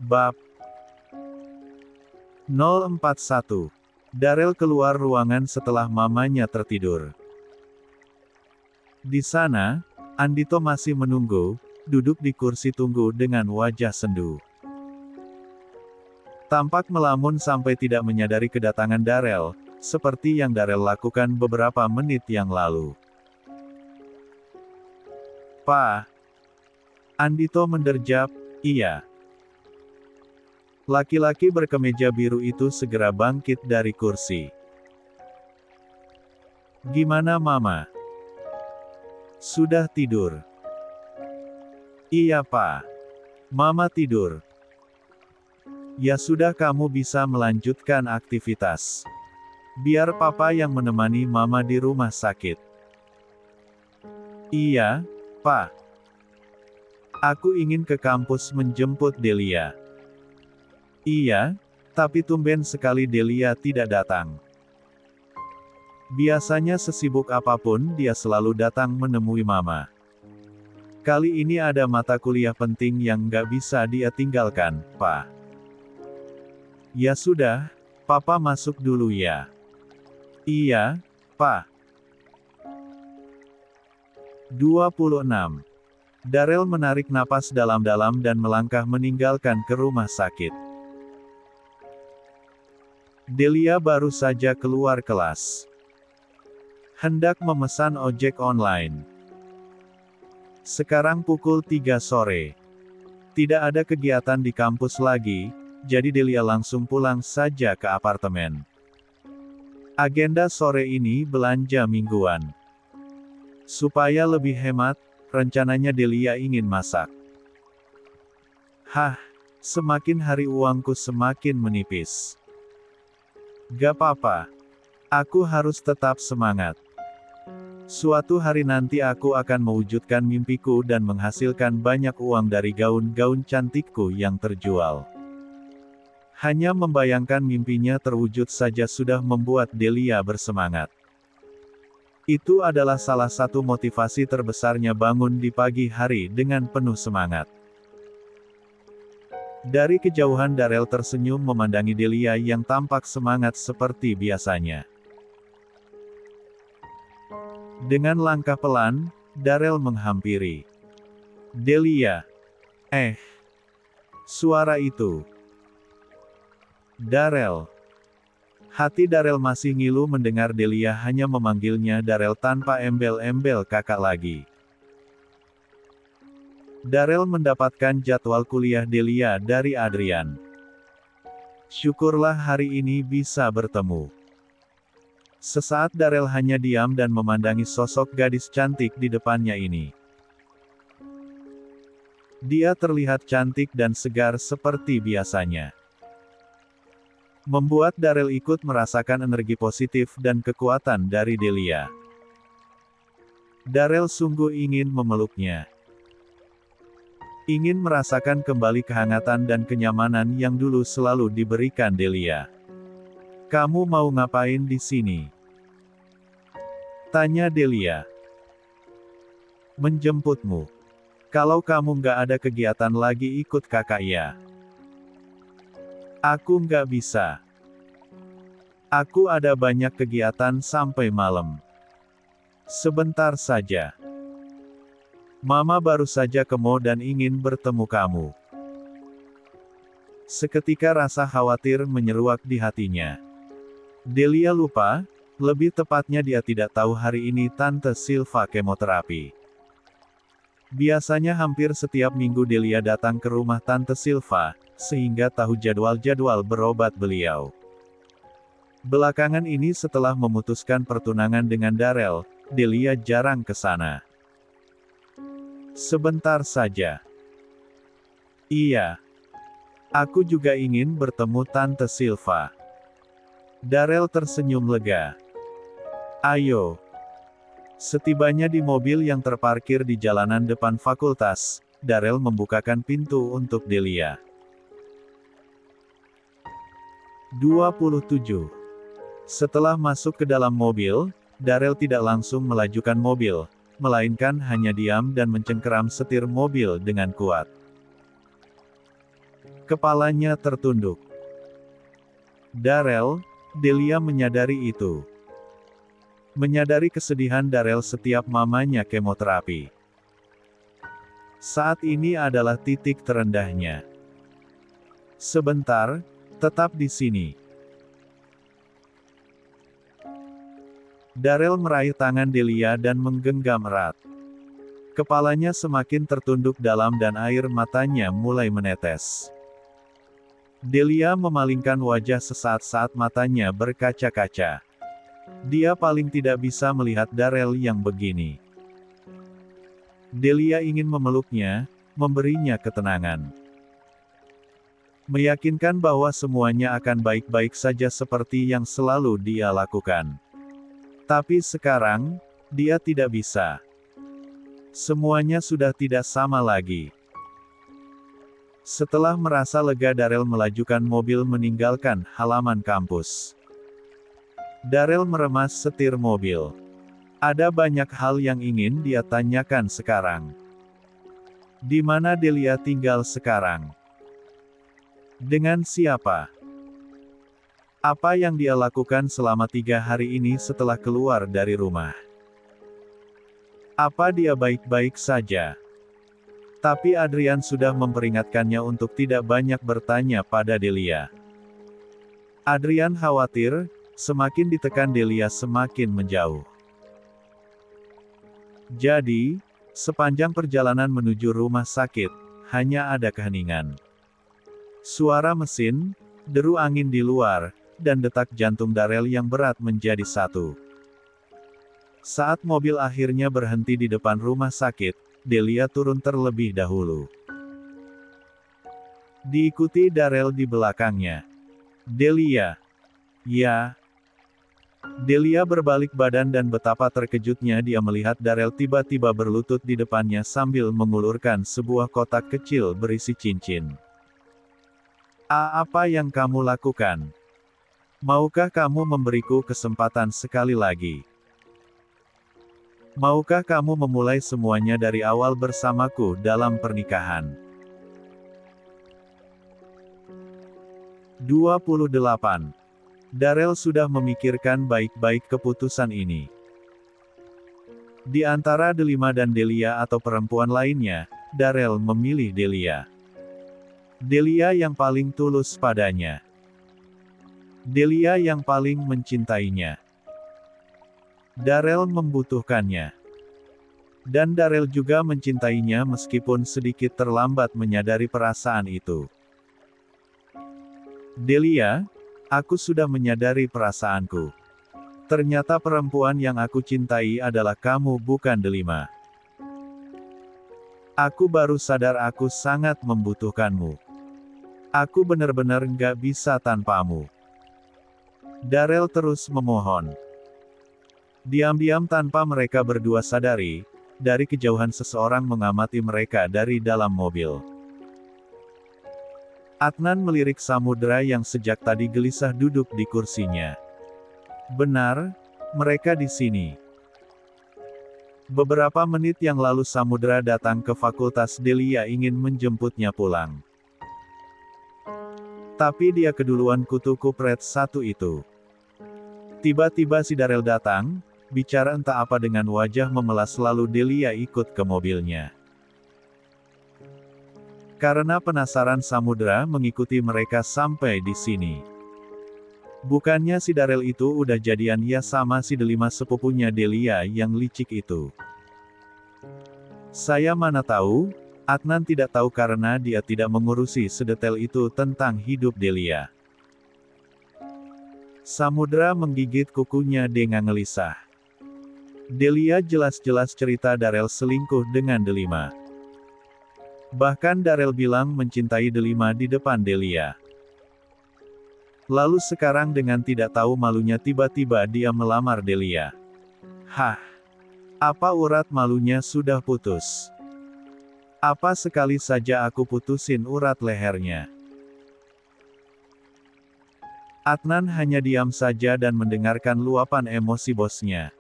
Bab 041. Darel keluar ruangan setelah mamanya tertidur. Di sana, Andito masih menunggu, duduk di kursi tunggu dengan wajah sendu. Tampak melamun sampai tidak menyadari kedatangan Darel, seperti yang Darel lakukan beberapa menit yang lalu. "Pa." Andito menderjap, "Iya." Laki-laki berkemeja biru itu segera bangkit dari kursi. "Gimana Mama? Sudah tidur?" "Iya Pa. Mama tidur." "Ya sudah, kamu bisa melanjutkan aktivitas. Biar Papa yang menemani Mama di rumah sakit." "Iya, Pa. Aku ingin ke kampus menjemput Delia." "Iya, tapi tumben sekali Delia tidak datang. Biasanya sesibuk apapun dia selalu datang menemui Mama. Kali ini ada mata kuliah penting yang nggak bisa dia tinggalkan, Pa." "Ya sudah, Papa masuk dulu ya." "Iya, Pa." 26. Darel menarik napas dalam-dalam dan melangkah meninggalkan ke rumah sakit. Delia baru saja keluar kelas. Hendak memesan ojek online. Sekarang pukul 3 sore. Tidak ada kegiatan di kampus lagi, jadi Delia langsung pulang saja ke apartemen. Agenda sore ini belanja mingguan. Supaya lebih hemat, rencananya Delia ingin masak. Semakin hari uangku semakin menipis. Gak apa-apa. Aku harus tetap semangat. Suatu hari nanti aku akan mewujudkan mimpiku dan menghasilkan banyak uang dari gaun-gaun cantikku yang terjual. Hanya membayangkan mimpinya terwujud saja sudah membuat Delia bersemangat. Itu adalah salah satu motivasi terbesarnya bangun di pagi hari dengan penuh semangat. Dari kejauhan Darel tersenyum memandangi Delia yang tampak semangat seperti biasanya. Dengan langkah pelan, Darel menghampiri. "Delia." Suara itu. Darel. Hati Darel masih ngilu mendengar Delia hanya memanggilnya Darel tanpa embel-embel kakak lagi. Darel mendapatkan jadwal kuliah Delia dari Adrian. Syukurlah hari ini bisa bertemu. Sesaat Darel hanya diam dan memandangi sosok gadis cantik di depannya ini. Dia terlihat cantik dan segar seperti biasanya. Membuat Darel ikut merasakan energi positif dan kekuatan dari Delia. Darel sungguh ingin memeluknya. Ingin merasakan kembali kehangatan dan kenyamanan yang dulu selalu diberikan Delia. "Kamu mau ngapain di sini?" tanya Delia. "Menjemputmu. Kalau kamu nggak ada kegiatan lagi ikut kakak ya." "Aku nggak bisa. Aku ada banyak kegiatan sampai malam. Sebentar saja. Mama baru saja ke mall dan ingin bertemu kamu." Seketika rasa khawatir menyeruak di hatinya. Delia lupa, lebih tepatnya dia tidak tahu hari ini Tante Silva kemoterapi. Biasanya hampir setiap minggu Delia datang ke rumah Tante Silva, sehingga tahu jadwal-jadwal berobat beliau. Belakangan ini setelah memutuskan pertunangan dengan Darel, Delia jarang ke sana. "Sebentar saja." "Iya. Aku juga ingin bertemu Tante Silva." Darel tersenyum lega. "Ayo." Setibanya di mobil yang terparkir di jalanan depan fakultas, Darel membukakan pintu untuk Delia. 27. Setelah masuk ke dalam mobil, Darel tidak langsung melajukan mobil, melainkan hanya diam dan mencengkeram setir mobil dengan kuat. Kepalanya tertunduk. Darrell, Delia menyadari itu. Menyadari kesedihan Darrell setiap mamanya kemoterapi. Saat ini adalah titik terendahnya. Sebentar, tetap di sini. Darrell meraih tangan Delia dan menggenggam erat. Kepalanya semakin tertunduk dalam dan air matanya mulai menetes. Delia memalingkan wajah sesaat saat matanya berkaca-kaca. Dia paling tidak bisa melihat Darrell yang begini. Delia ingin memeluknya, memberinya ketenangan. Meyakinkan bahwa semuanya akan baik-baik saja seperti yang selalu dia lakukan. Tapi sekarang, dia tidak bisa. Semuanya sudah tidak sama lagi. Setelah merasa lega, Darrell melajukan mobil meninggalkan halaman kampus. Darrell meremas setir mobil. Ada banyak hal yang ingin dia tanyakan sekarang. Di mana Delia tinggal sekarang? Dengan siapa? Apa yang dia lakukan selama 3 hari ini setelah keluar dari rumah? Apa dia baik-baik saja? Tapi Adrian sudah memperingatkannya untuk tidak banyak bertanya pada Delia. Adrian khawatir, semakin ditekan Delia semakin menjauh. Jadi, sepanjang perjalanan menuju rumah sakit, hanya ada keheningan. Suara mesin, deru angin di luar, dan detak jantung Darrell yang berat menjadi satu. Saat mobil akhirnya berhenti di depan rumah sakit, Delia turun terlebih dahulu. Diikuti Darrell di belakangnya. Delia. Ya. Delia berbalik badan dan betapa terkejutnya dia melihat Darrell tiba-tiba berlutut di depannya sambil mengulurkan sebuah kotak kecil berisi cincin. Apa yang kamu lakukan? Maukah kamu memberiku kesempatan sekali lagi? Maukah kamu memulai semuanya dari awal bersamaku dalam pernikahan? 28. Darrell sudah memikirkan baik-baik keputusan ini. Di antara Delima dan Delia atau perempuan lainnya, Darrell memilih Delia. Delia yang paling tulus padanya. Delia yang paling mencintainya. Darrell membutuhkannya. Dan Darrell juga mencintainya meskipun sedikit terlambat menyadari perasaan itu. Delia, aku sudah menyadari perasaanku. Ternyata perempuan yang aku cintai adalah kamu, bukan Delima. Aku baru sadar aku sangat membutuhkanmu. Aku benar-benar nggak bisa tanpamu. Darrell terus memohon. Diam-diam tanpa mereka berdua sadari, dari kejauhan seseorang mengamati mereka dari dalam mobil. Adnan melirik Samudra yang sejak tadi gelisah duduk di kursinya. Benar, mereka di sini. Beberapa menit yang lalu Samudra datang ke fakultas Delia ingin menjemputnya pulang. Tapi dia keduluan kutu kupret satu itu. Tiba-tiba si Darrell datang, bicara entah apa dengan wajah memelas lalu Delia ikut ke mobilnya. Karena penasaran Samudra mengikuti mereka sampai di sini. Bukannya si Darrell itu udah jadian ya sama si Delima sepupunya Delia yang licik itu. Saya mana tahu, Adnan tidak tahu karena dia tidak mengurusi sedetail itu tentang hidup Delia. Samudra menggigit kukunya dengan gelisah. Delia jelas-jelas cerita Darrell selingkuh dengan Delima. Bahkan Darrell bilang mencintai Delima di depan Delia. Lalu sekarang dengan tidak tahu malunya tiba-tiba dia melamar Delia. Hah? Apa urat malunya sudah putus? Apa sekali saja aku putusin urat lehernya? Adnan hanya diam saja dan mendengarkan luapan emosi bosnya.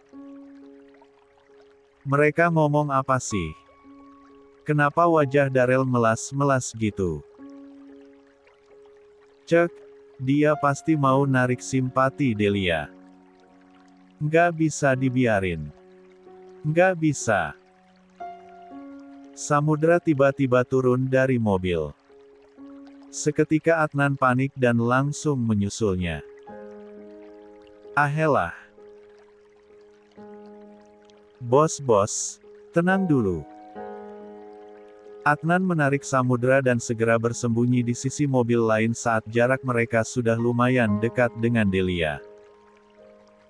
Mereka ngomong apa sih? Kenapa wajah Darrell melas-melas gitu? Cek, dia pasti mau narik simpati Delia. Nggak bisa dibiarin. Nggak bisa. Samudra tiba-tiba turun dari mobil. Seketika Adnan panik dan langsung menyusulnya. Ahelah. Bos, tenang dulu. Adnan menarik Samudra dan segera bersembunyi di sisi mobil lain saat jarak mereka sudah lumayan dekat dengan Delia.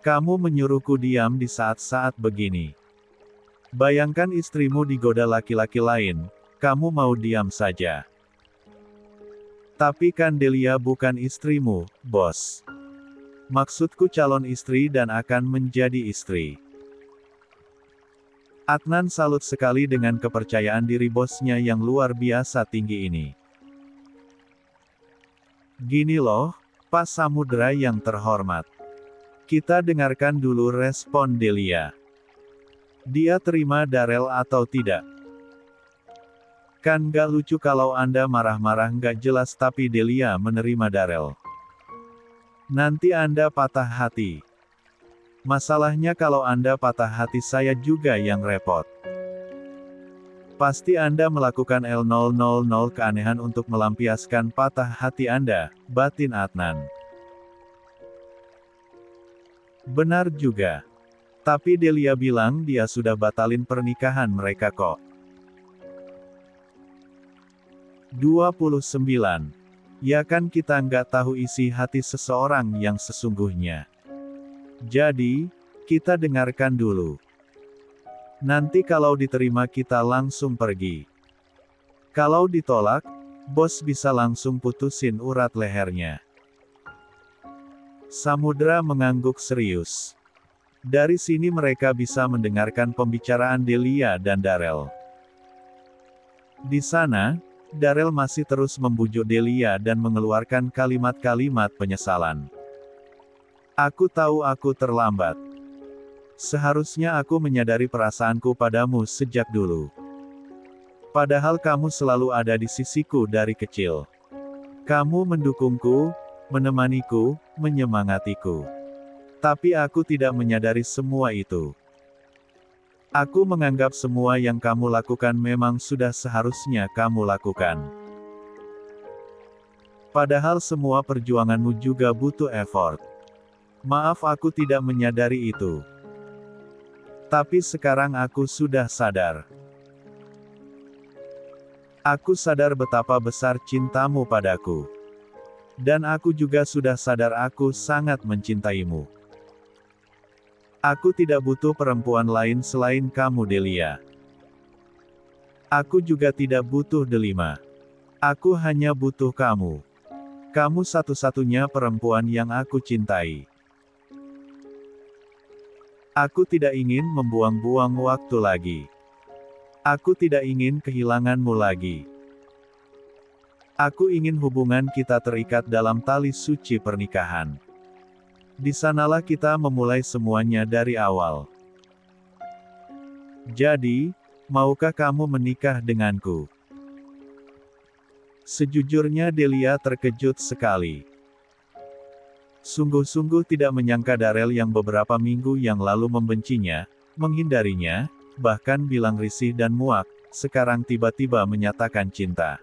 Kamu menyuruhku diam di saat-saat begini. Bayangkan istrimu digoda laki-laki lain, kamu mau diam saja. Tapi kan Delia bukan istrimu, bos. Maksudku calon istri dan akan menjadi istri. Adnan salut sekali dengan kepercayaan diri bosnya yang luar biasa tinggi ini. Gini loh, Pak Samudra yang terhormat. Kita dengarkan dulu respon Delia. Dia terima Darel atau tidak? Kan gak lucu kalau Anda marah-marah gak jelas tapi Delia menerima Darel. Nanti Anda patah hati. Masalahnya kalau Anda patah hati saya juga yang repot. Pasti Anda melakukan L000 keanehan untuk melampiaskan patah hati Anda, batin Adnan. Benar juga. Tapi Delia bilang dia sudah batalin pernikahan mereka kok. 29. Ya kan kita nggak tahu isi hati seseorang yang sesungguhnya. Jadi, kita dengarkan dulu. Nanti kalau diterima kita langsung pergi. Kalau ditolak, bos bisa langsung putusin urat lehernya. Samudra mengangguk serius. Dari sini mereka bisa mendengarkan pembicaraan Delia dan Darel. Di sana, Darel masih terus membujuk Delia dan mengeluarkan kalimat-kalimat penyesalan. Aku tahu aku terlambat. Seharusnya aku menyadari perasaanku padamu sejak dulu. Padahal kamu selalu ada di sisiku dari kecil. Kamu mendukungku, menemaniku, menyemangatiku. Tapi aku tidak menyadari semua itu. Aku menganggap semua yang kamu lakukan memang sudah seharusnya kamu lakukan. Padahal semua perjuanganmu juga butuh effort. Maaf aku tidak menyadari itu. Tapi sekarang aku sudah sadar. Aku sadar betapa besar cintamu padaku. Dan aku juga sudah sadar aku sangat mencintaimu. Aku tidak butuh perempuan lain selain kamu Delia. Aku juga tidak butuh Delima. Aku hanya butuh kamu. Kamu satu-satunya perempuan yang aku cintai. Aku tidak ingin membuang-buang waktu lagi. Aku tidak ingin kehilanganmu lagi. Aku ingin hubungan kita terikat dalam tali suci pernikahan. Di sanalah kita memulai semuanya dari awal. Jadi, maukah kamu menikah denganku? Sejujurnya Delia terkejut sekali. Sungguh-sungguh tidak menyangka Darel yang beberapa minggu yang lalu membencinya, menghindarinya, bahkan bilang risih dan muak, sekarang tiba-tiba menyatakan cinta.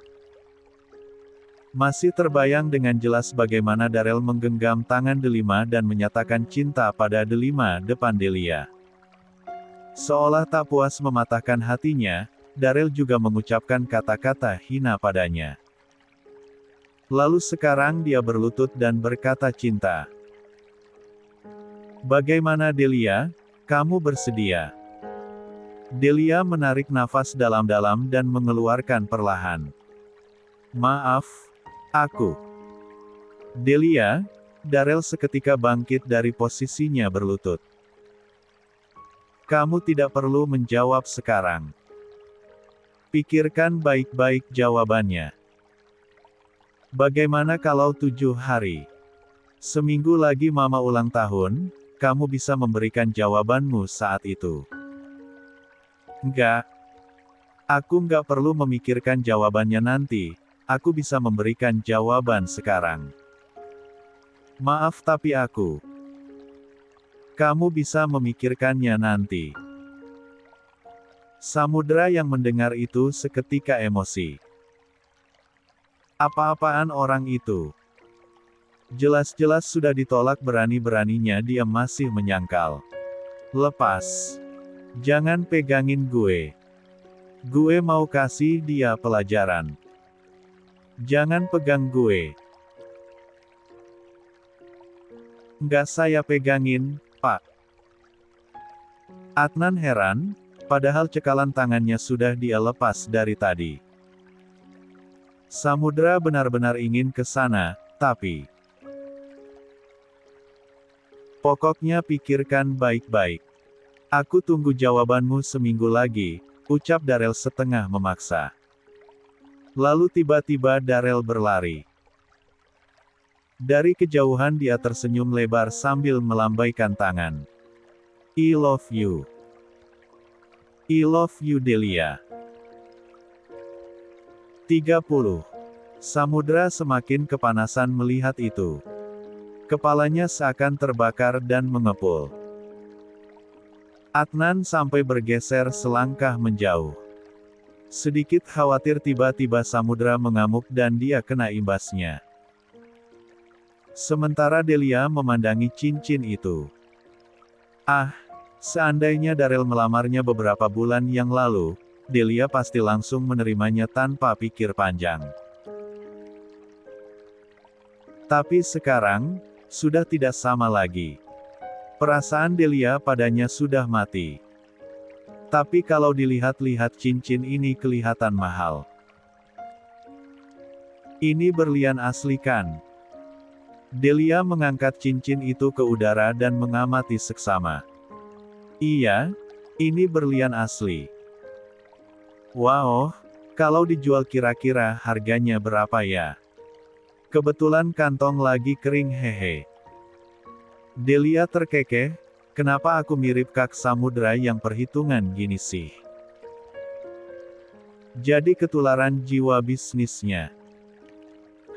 Masih terbayang dengan jelas bagaimana Darel menggenggam tangan Delima dan menyatakan cinta pada Delima depan Delia. Seolah tak puas mematahkan hatinya, Darel juga mengucapkan kata-kata hina padanya. Lalu sekarang dia berlutut dan berkata cinta. Bagaimana Delia? Kamu bersedia? Delia menarik nafas dalam-dalam dan mengeluarkan perlahan. Maaf, aku. Delia, Darel seketika bangkit dari posisinya berlutut. Kamu tidak perlu menjawab sekarang. Pikirkan baik-baik jawabannya. Bagaimana kalau 7 hari? Seminggu lagi mama ulang tahun, kamu bisa memberikan jawabanmu saat itu. Enggak. Aku nggak perlu memikirkan jawabannya nanti, aku bisa memberikan jawaban sekarang. Maaf tapi aku. Kamu bisa memikirkannya nanti. Samudra yang mendengar itu seketika emosi. Apa-apaan orang itu? Jelas-jelas sudah ditolak, berani-beraninya dia masih menyangkal. Lepas. Jangan pegangin gue. Gue mau kasih dia pelajaran. Jangan pegang gue. Nggak saya pegangin, Pak. Adnan heran, padahal cekalan tangannya sudah dia lepas dari tadi. Samudra benar-benar ingin ke sana, tapi pokoknya pikirkan baik-baik. Aku tunggu jawabanmu seminggu lagi, ucap Darel setengah memaksa. Lalu tiba-tiba Darel berlari. Dari kejauhan dia tersenyum lebar sambil melambaikan tangan. I love you. I love you Delia. 30. Samudra semakin kepanasan melihat itu. Kepalanya seakan terbakar dan mengepul. Adnan sampai bergeser selangkah menjauh. Sedikit khawatir tiba-tiba Samudra mengamuk dan dia kena imbasnya. Sementara Delia memandangi cincin itu. Ah, seandainya Darel melamarnya beberapa bulan yang lalu, Delia pasti langsung menerimanya tanpa pikir panjang. Tapi sekarang, sudah tidak sama lagi. Perasaan Delia padanya sudah mati. Tapi kalau dilihat-lihat cincin ini kelihatan mahal. Ini berlian asli kan? Delia mengangkat cincin itu ke udara dan mengamati seksama. Iya, ini berlian asli. Wow, kalau dijual kira-kira harganya berapa ya? Kebetulan kantong lagi kering hehe. Delia terkekeh, kenapa aku mirip Kak Samudra yang perhitungan gini sih? Jadi ketularan jiwa bisnisnya.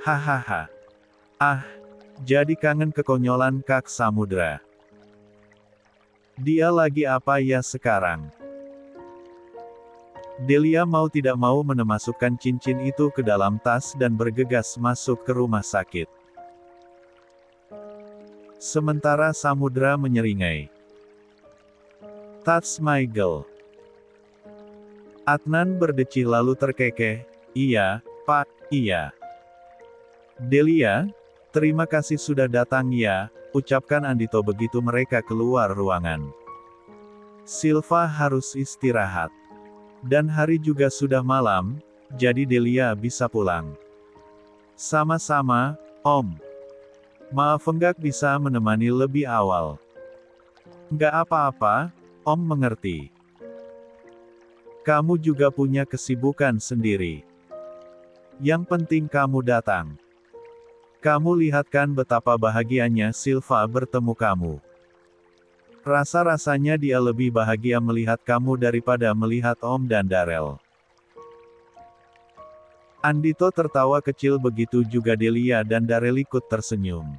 Hahaha. Ah, jadi kangen kekonyolan Kak Samudra. Dia lagi apa ya sekarang? Delia mau tidak mau memasukkan cincin itu ke dalam tas dan bergegas masuk ke rumah sakit. Sementara Samudra menyeringai. That's my girl. Adnan berdecih lalu terkekeh, iya, Pak, iya. Delia, terima kasih sudah datang ya, ucapkan Andito begitu mereka keluar ruangan. Silva harus istirahat. Dan hari juga sudah malam, jadi Delia bisa pulang. Sama-sama, Om. Maaf enggak bisa menemani lebih awal. Enggak apa-apa, Om mengerti. Kamu juga punya kesibukan sendiri. Yang penting kamu datang. Kamu lihat kan betapa bahagianya Silva bertemu kamu. Rasa-rasanya dia lebih bahagia melihat kamu daripada melihat Om dan Darel. Andito tertawa kecil, begitu juga Delia dan Darel ikut tersenyum.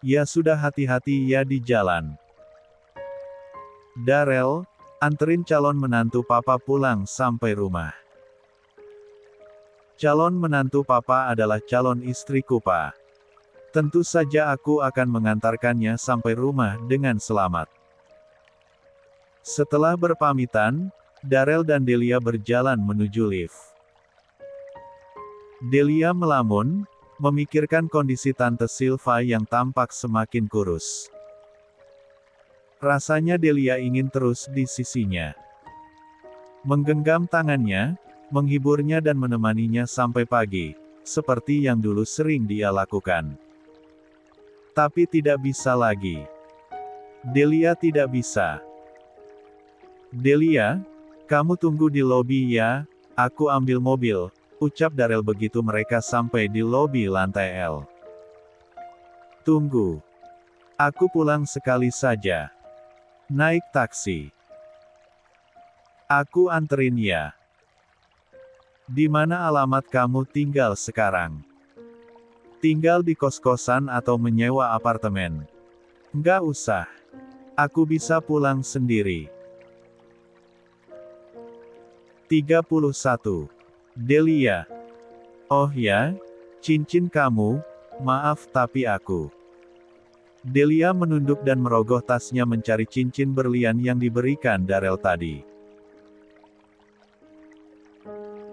Ya sudah, hati-hati ya di jalan. Darel, anterin calon menantu papa pulang sampai rumah. Calon menantu papa adalah calon istriku, Pak. Tentu saja aku akan mengantarkannya sampai rumah dengan selamat. Setelah berpamitan, Darel dan Delia berjalan menuju lift. Delia melamun, memikirkan kondisi Tante Silva yang tampak semakin kurus. Rasanya Delia ingin terus di sisinya. Menggenggam tangannya, menghiburnya dan menemaninya sampai pagi, seperti yang dulu sering dia lakukan. Tapi tidak bisa lagi. Delia tidak bisa. Delia, kamu tunggu di lobi ya, aku ambil mobil, ucap Darel begitu mereka sampai di lobi lantai L. Tunggu. Aku pulang sekali saja. Naik taksi. Aku anterin ya. Di mana alamat kamu tinggal sekarang? Tinggal di kos-kosan atau menyewa apartemen? Nggak usah. Aku bisa pulang sendiri. 31. Delia. Oh ya? Cincin kamu? Maaf tapi aku. Delia menunduk dan merogoh tasnya mencari cincin berlian yang diberikan Darel tadi.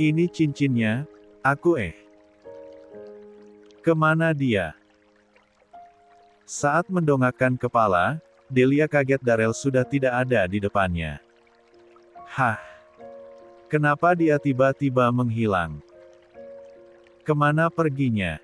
Ini cincinnya? Aku Kemana dia? Saat mendongakkan kepala, Delia kaget Darel sudah tidak ada di depannya. Hah? Kenapa dia tiba-tiba menghilang? Kemana perginya?